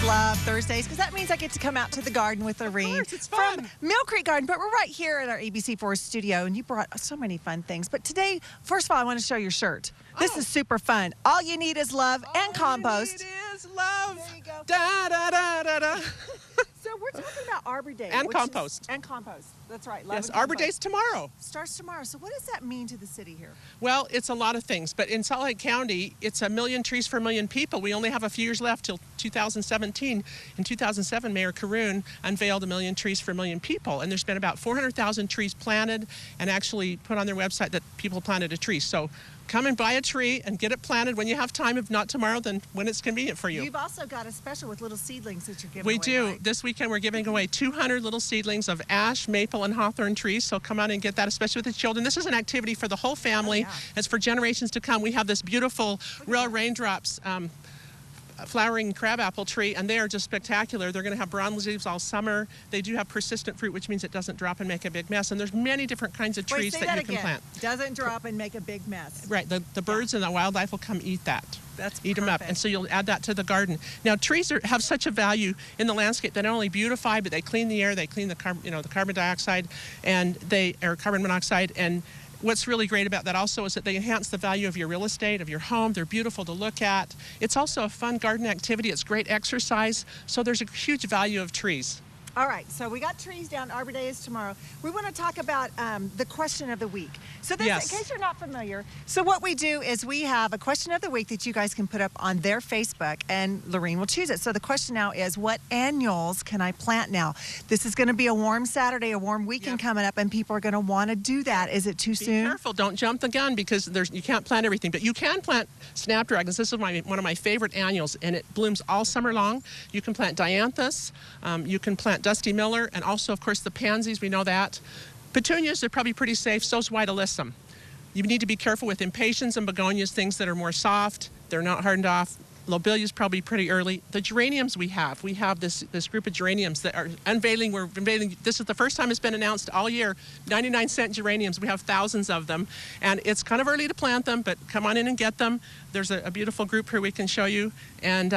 love Thursdays because that means I get to come out to the garden with Lorene. Of course, it's fun. From Millcreek Garden, but we're right here at our ABC4 studio, and you brought so many fun things. But today, first of all, I want to show your shirt. This is super fun. All you need is love and compost. All you need is love. There you go. Da, da, da, da, da. So we're talking about Arbor Day. And compost. And compost. That's right. Love Yes, and Arbor compost. Day's tomorrow. Starts tomorrow. So what does that mean to the city here? Well, it's a lot of things, but in Salt Lake County, it's 1 million trees for 1 million people. We only have a few years left till 2017. In 2007, Mayor Caroon unveiled 1 million trees for 1 million people, and there's been about 400,000 trees planted and actually put on their website that people planted a tree. So come and buy a tree and get it planted when you have time. If not tomorrow, then when it's convenient for you. You've also got a special with little seedlings that you're giving We away. do. Right? This weekend we're giving away 200 little seedlings of ash, maple, and hawthorn trees. So come out and get that, especially with the children. This is an activity for the whole family. Oh, yeah. It's for generations to come. We have this beautiful real raindrops flowering crabapple tree, and they are just spectacular. They're going to have bronze leaves all summer. They do have persistent fruit, which means it doesn't drop and make a big mess. And there's many different kinds of trees that you can plant. Doesn't drop and make a big mess. Right. The birds and the wildlife will come eat that. That's Eat them up, and so you'll add that to the garden. Now, trees have such a value in the landscape. They not only beautify, but they clean the air. They clean the carbon dioxide, and carbon monoxide. And what's really great about that also is that they enhance the value of your real estate, of your home. They're beautiful to look at. It's also a fun garden activity. It's great exercise. So there's a huge value of trees. All right, so we got trees down. Arbor Day is tomorrow. We want to talk about the question of the week. So this, Yes. in case you're not familiar, so what we do is we have a question of the week that you guys can put up on their Facebook, and Lorene will choose it. So the question now is, what annuals can I plant now? This is going to be a warm Saturday, a warm weekend coming up, and people are going to want to do that. Is it too soon? Be careful. Don't jump the gun because you can't plant everything. But you can plant snapdragons. This is one of my favorite annuals, and it blooms all summer long. You can plant dianthus. You can plant Dusty Miller, and also, of course, the pansies. We know that. Petunias are probably pretty safe. So's white alyssum. You need to be careful with impatiens and begonias, things that are more soft. They're not hardened off. Lobelia's probably pretty early. The geraniums we have this group of geraniums that are unveiling. We're unveiling. This is the first time it's been announced all year. 99-cent geraniums. We have thousands of them, and it's kind of early to plant them, but come on in and get them. There's a beautiful group here we can show you, and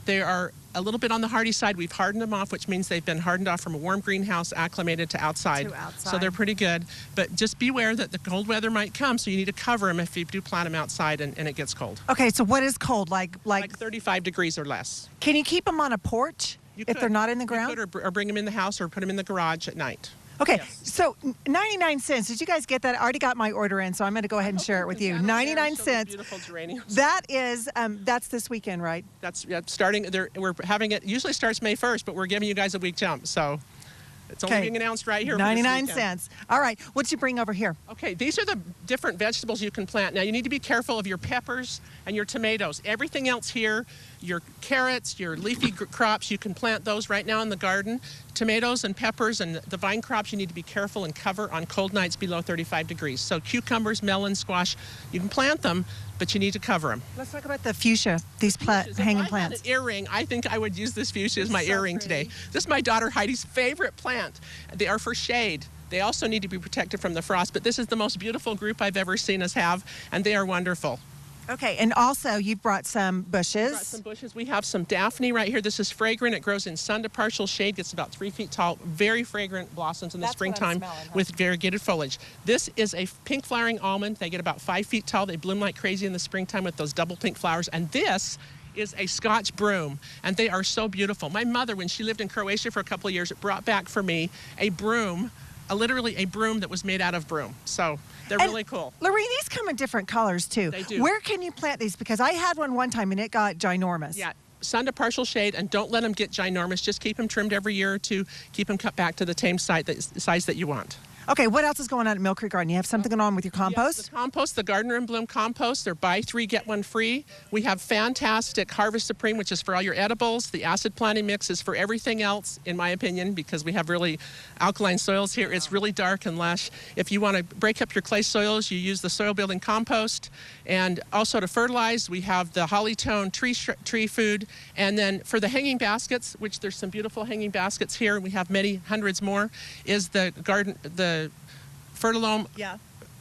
they are a little bit on the hardy side. We've hardened them off, which means they've been hardened off from a warm greenhouse, acclimated to outside. So they're pretty good. But just beware that the cold weather might come, so you need to cover them if you do plant them outside and it gets cold. Okay, so what is cold? Like 35 degrees or less. Can you keep them on a porch if they're not in the ground? You could, or bring them in the house or put them in the garage at night. Okay, Yes. so 99 cents. Did you guys get that? I already got my order in, so I'm going to go ahead and share it with you. 99 cents. Beautiful geraniums. That is, that's this weekend, right? That's starting. We're having it. Usually starts May 1st, but we're giving you guys a week jump. So it's only being announced right here. 99 cents. All right. What'd you bring over here? Okay, these are the different vegetables you can plant. Now, you need to be careful of your peppers and your tomatoes. Everything else here, your carrots, your leafy crops, you can plant those right now in the garden. Tomatoes and peppers and the vine crops, you need to be careful and cover on cold nights below 35 degrees. So cucumbers, melons, squash, you can plant them, but you need to cover them. Let's talk about the fuchsia, these hanging plants. If I had an earring, I think I would use this fuchsia as my earring today. This is my daughter Heidi's favorite plant. They are for shade. They also need to be protected from the frost, but this is the most beautiful group I've ever seen us have, and they are wonderful. Okay, and also you've brought some bushes. Brought some bushes. We have some Daphne right here. This is fragrant. It grows in sun to partial shade, gets about 3 feet tall. Very fragrant blossoms in the springtime with variegated foliage. This is a pink flowering almond. They get about 5 feet tall. They bloom like crazy in the springtime with those double pink flowers. And this is a Scotch broom, and they are so beautiful. My mother, when she lived in Croatia for a couple of years, brought back for me a broom, literally a broom that was made out of broom. So they're really cool. Lorene, these come in different colors too. They do. Where can you plant these? Because I had one time and it got ginormous. Yeah, sun to partial shade, and don't let them get ginormous. Just keep them trimmed every year or two. Keep them cut back to the tame size that you want. Okay, what else is going on at Millcreek Garden? You have something going on with your compost? Yes, the compost, the Gardener in Bloom compost. They're buy 3, get 1 free. We have fantastic Harvest Supreme, which is for all your edibles. The acid planting mix is for everything else, in my opinion, because we have really alkaline soils here. It's really dark and lush. If you want to break up your clay soils, you use the soil building compost. And also to fertilize, we have the Hollytone tree food. And then for the hanging baskets, which there's some beautiful hanging baskets here, we have many hundreds more, is the Fertilome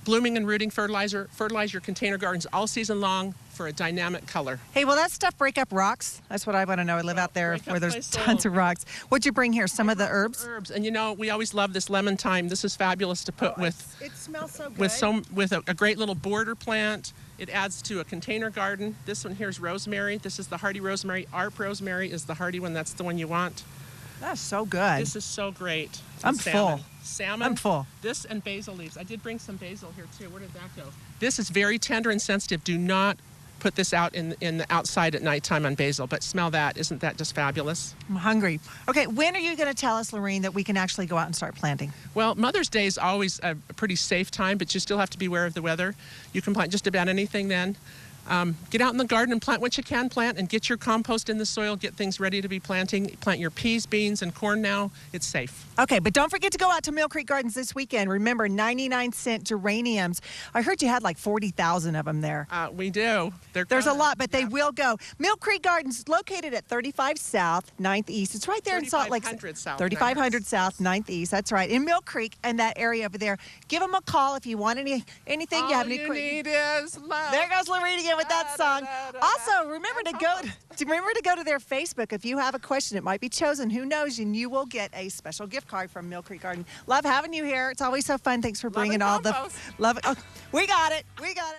blooming and rooting fertilizer. Fertilize your container gardens all season long for a dynamic color. Hey, will that stuff break up rocks? That's what I want to know. I live out there where there's tons of rocks. What'd you bring here? Some of the herbs? Herbs, and you know, we always love this lemon thyme. This is fabulous to put with. It smells so good. With a great little border plant. It adds to a container garden. This one here is rosemary. This is the hardy rosemary. ARP rosemary is the hardy one. That's the one you want. That's so good. This is so great. I'm full. Salmon. I'm full. This and basil leaves. I did bring some basil here too. Where did that go? This is very tender and sensitive. Do not put this out in the outside at nighttime on basil, but smell that. Isn't that just fabulous? I'm hungry. Okay, when are you going to tell us, Lorene, that we can actually go out and start planting? Well, Mother's Day is always a pretty safe time, but you still have to be aware of the weather. You can plant just about anything then. Get out in the garden and plant what you can plant and get your compost in the soil, get things ready to be planting. Plant your peas, beans, and corn now. It's safe. Okay, but don't forget to go out to Millcreek Gardens this weekend. Remember, 99-cent geraniums. I heard you had like 40,000 of them there. We do. There's a lot, but they will go. Millcreek Gardens, located at 35 South, 9th East. It's right there in Salt Lake. 3500 South, 9th East. That's right. In Millcreek and that area over there. Give them a call if you want anything. All you have any you need is love. There goes Lorene again with that song. Also, remember to go to their Facebook. If you have a question, it might be chosen. Who knows? And you will get a special gift card from Millcreek Garden. Love having you here. It's always so fun. Thanks for bringing all the love. Oh, we got it. We got it.